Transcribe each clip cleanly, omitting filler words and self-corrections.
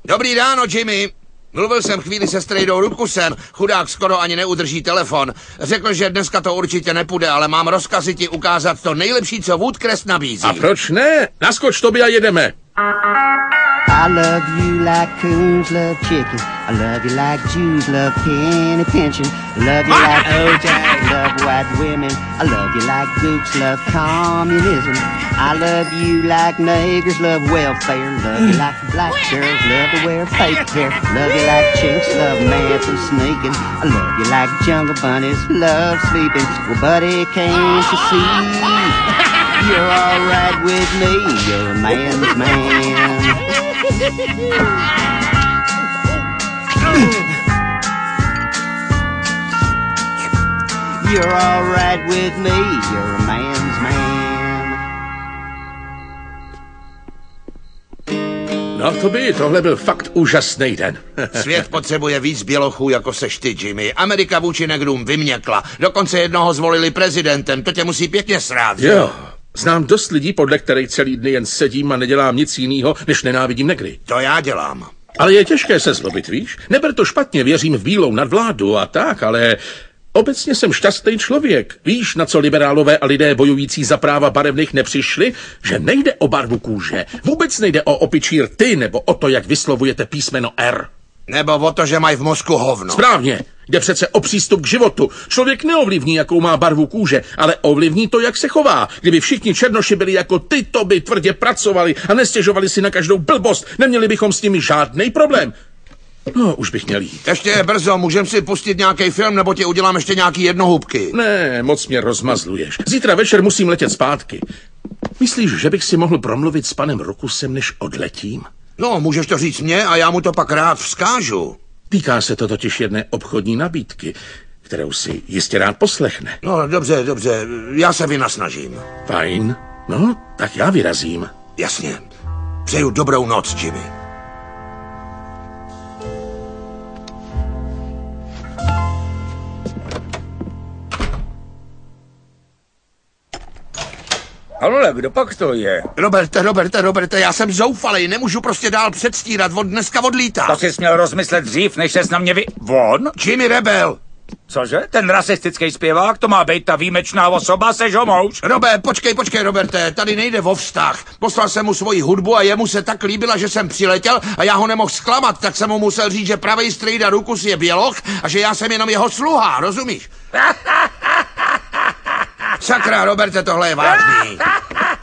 Dobrý ráno, Jimmy. Mluvil jsem chvíli se strejdou Rukusem, chudák skoro ani neudrží telefon. Řekl, že dneska to určitě nepůjde, ale mám rozkazy ti ukázat to nejlepší, co Woodcrest nabízí. A proč ne? Naskoč Toby a jedeme. I love you like coons love chicken. I love you like Jews love penny pension. I love you like OJ love white women. I love you like gooks love communism. I love you like niggers love welfare. Love you like black girls love to wear fake hair. Love you like chinks love math and sneaking. I love you like jungle bunnies love sleeping. Well, buddy, can't you see? You're all right with me. You're a man's man. You're all right with me. You're a man's man. No Toby, tohle byl fakt úžasný den. Svět potřebuje víc bělochů, jako seš ty, Jimmy. Amerika vůči negrům vyměkla. Dokonce jednoho zvolili prezidentem. To tě musí pěkně srát, že? Jo. Znám dost lidí, podle kterých celý dny jen sedím a nedělám nic jiného, než nenávidím negry. To já dělám. Ale je těžké se zlobit, víš? Neber to špatně, věřím v bílou nadvládu a tak, ale obecně jsem šťastný člověk. Víš, na co liberálové a lidé bojující za práva barevných nepřišli? Že nejde o barvu kůže. Vůbec nejde o opičí rty nebo o to, jak vyslovujete písmeno R. Nebo o to, že mají v mozku hovno. Správně. Jde přece o přístup k životu. Člověk neovlivní, jakou má barvu kůže, ale ovlivní to, jak se chová. Kdyby všichni černoši byli jako ty, to by tvrdě pracovali a nestěžovali si na každou blbost. Neměli bychom s nimi žádný problém. No, už bych měl jít. Ještě je brzo, můžem si pustit nějaký film, nebo ti udělám ještě nějaký jednohubky. Ne, moc mě rozmazluješ. Zítra večer musím letět zpátky. Myslíš, že bych si mohl promluvit s panem Rukusem, než odletím? No, můžeš to říct mně a já mu to pak rád vzkážu. Týká se to totiž jedné obchodní nabídky, kterou si jistě rád poslechne. No, dobře, já se vynasnažím. Fajn, no, tak já vyrazím. Jasně. Přeju dobrou noc, Jimmy. Ale kdo pak to je? Roberte, já jsem zoufalej, nemůžu prostě dál předstírat, on dneska odlítá. To jsi směl rozmyslet dřív, než ses na mě On? Jimmy Rebel. Cože? Ten rasistický zpěvák, to má být ta výjimečná osoba, seš ho mouž? Počkej, Roberte, tady nejde o vztah. Poslal jsem mu svoji hudbu a jemu se tak líbila, že jsem přiletěl a já ho nemohl zklamat, tak jsem mu musel říct, že pravej strejda Rukus je běloch a že já jsem jenom jeho sluha, rozumíš? Sakra, Roberte, tohle je vážný.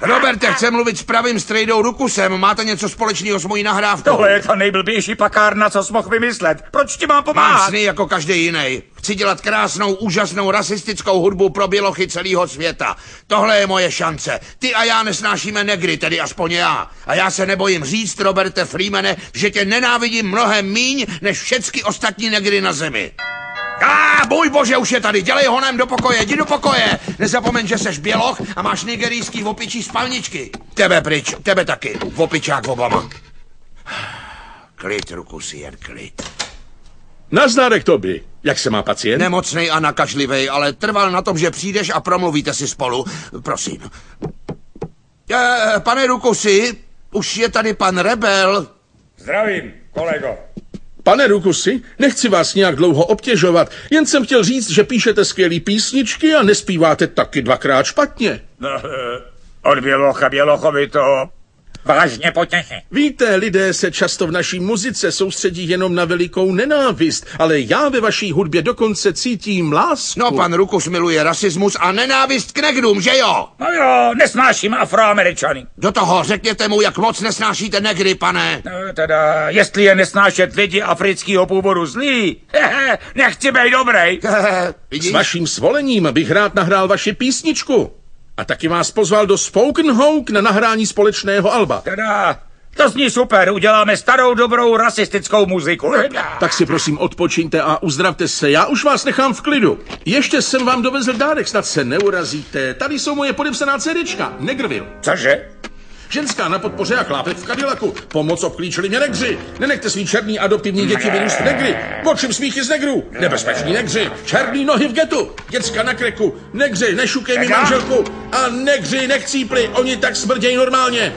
Roberte, chce mluvit s pravým strejdou Rukusem. Máte něco společného s mojí nahrávkou? Tohle je ta nejblbější pakárna, co jsi mohl vymyslet. Proč ti mám pomáhat? Mám sny jako každý jiný. Chci dělat krásnou, úžasnou rasistickou hudbu pro bělochy celého světa. Tohle je moje šance. Ty a já nesnášíme negry, tedy aspoň já. A já se nebojím říct, Roberte Freemane, že tě nenávidím mnohem míň, než všechny ostatní negry na zemi. Bůj bože, už je tady, dělej honem do pokoje, jdi do pokoje. Nezapomeň, že seš běloch a máš nigerijský opičí spalničky. Tebe pryč, tebe taky, opičák Obama. Klid, Rukusi, jen klid. Nazdárek, Toby. Jak se má pacient? Nemocnej a nakažlivej, ale trval na tom, že přijdeš a promluvíte si spolu. Prosím. Pane Rukusi, už je tady pan Rebel. Zdravím, kolego. Pane Rukusi, nechci vás nějak dlouho obtěžovat, jen jsem chtěl říct, že píšete skvělý písničky a nespíváte taky dvakrát špatně. No, od bělocha bělochovi to vážně potěší. Víte, lidé se často v naší muzice soustředí jenom na velikou nenávist, ale já ve vaší hudbě dokonce cítím lásku. No, pan Rukus miluje rasismus a nenávist k negrům, že jo? No jo, nesnáším Afroameričany. Do toho řekněte mu, jak moc nesnášíte negry, pane. No, teda, jestli je nesnášet lidi afrického původu zlý, nechci být dobrý. S vaším svolením bych rád nahrál vaši písničku. A taky vás pozval do Spoken Hawk na nahrání společného alba. Teda, to zní super, uděláme starou dobrou rasistickou muziku. Tak si prosím odpočiňte a uzdravte se, já už vás nechám v klidu. Ještě jsem vám dovezl dárek, snad se neurazíte. Tady jsou moje podepsaná CDčka, Negrville. Cože? Ženská na podpoře a chlápek v Cadillacu. Pomoc obklíčili mě negři. Nenechte svý černý adoptivní děti vyrůst negry. Očím smíchy z negrů. Nebezpeční negři. Černý nohy v getu. Děcka na kreku. Negři, nešukej mi manželku. A negři nechcípli. Oni tak smrdějí normálně.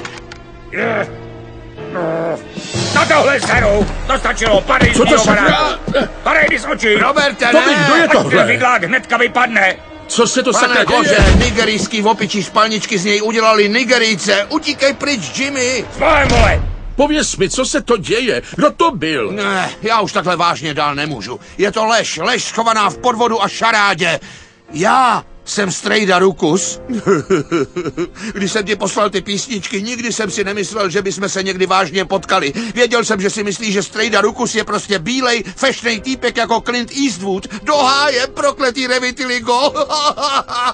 Na tohle seru! To stačilo, padej z Co to mýho sakra? baráku! Padej mi z očí! Roberte, To mi, kdo je ne! tohle? Vidlák hnedka vypadne! Co se to sakra Pane Koře, děje? nigerijský opičí spalničky z něj udělali Nigerijce. Utíkej pryč, Jimmy! Svoje vole! Pověz mi, co se to děje? Kdo to byl? Ne, já už takhle vážně dál nemůžu. Je to lež schovaná v podvodu a šarádě. Já jsem Strejda Rukus. Když jsem ti poslal ty písničky, nikdy jsem si nemyslel, že bychom se někdy vážně potkali. Věděl jsem, že si myslíš, že Strejda Rukus je prostě bílej, fešnej týpek jako Clint Eastwood. Do háje, prokletý revitiligo.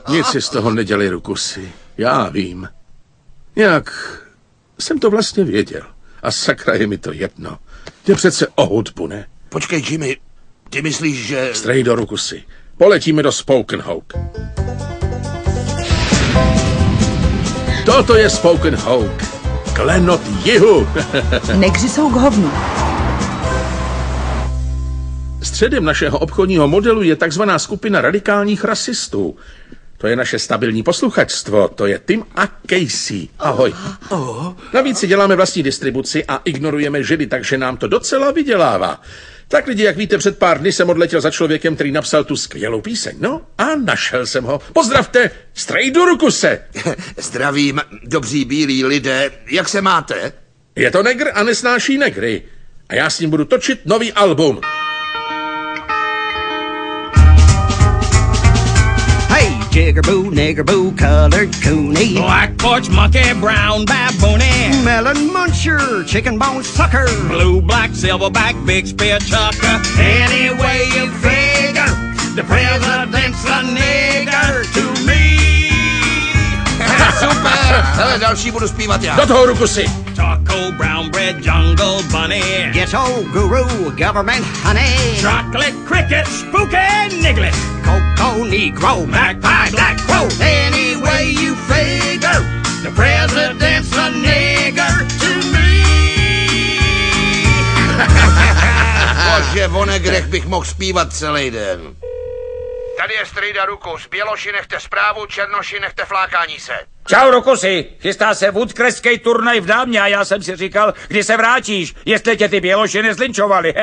Nic si z toho nedělej, Rukusy. Já vím. Jak jsem to vlastně věděl. A sakra, je mi to jedno. Jde přece o hudbu, ne? Počkej, Jimmy, ty myslíš, že... Strejdo, Rukusy. Poletíme do Spoken Hawk. Toto je Spoken Hawk. Klenot jihu. Negři jsou k hovnu. Středem našeho obchodního modelu je takzvaná skupina radikálních rasistů. To je naše stabilní posluchačstvo, to je Tim a Casey. Ahoj. Navíc si děláme vlastní distribuci a ignorujeme Židy, takže nám to docela vydělává. Tak lidi, jak víte, před pár dny jsem odletěl za člověkem, který napsal tu skvělou píseň. No a našel jsem ho. Pozdravte, Strejdu Rukuse. Zdravím, dobří bílí lidé. Jak se máte? Je to negr a nesnáší negry. A já s ním budu točit nový album. Jiggerboo, niggerboo, colored coonie. Black porch monkey, brown baboony. Melon muncher, chicken bone sucker. Blue, black, silverback, big spear chucker. Any way you figure, the president's a nigger to me. Super! Hele, další budu zpívat já. Do toho, Rukusy. Taco, brown bread, jungle bunny. Ghetto guru, government honey. Chocolate cricket, spooky niglet. Cocoa negro, Magpie, black crow. Any way you figure, The president's a nigger to me. Bože, o negrech bych mohl zpívat celý den. Tady je Strejda Rukus. Běloši nechte zprávu, černoši nechte flákání se. Čau, Rukusy, chystá se woodcreskej turnaj v Dámě a já jsem si říkal, kdy se vrátíš, jestli tě ty běloši nezlinčovali.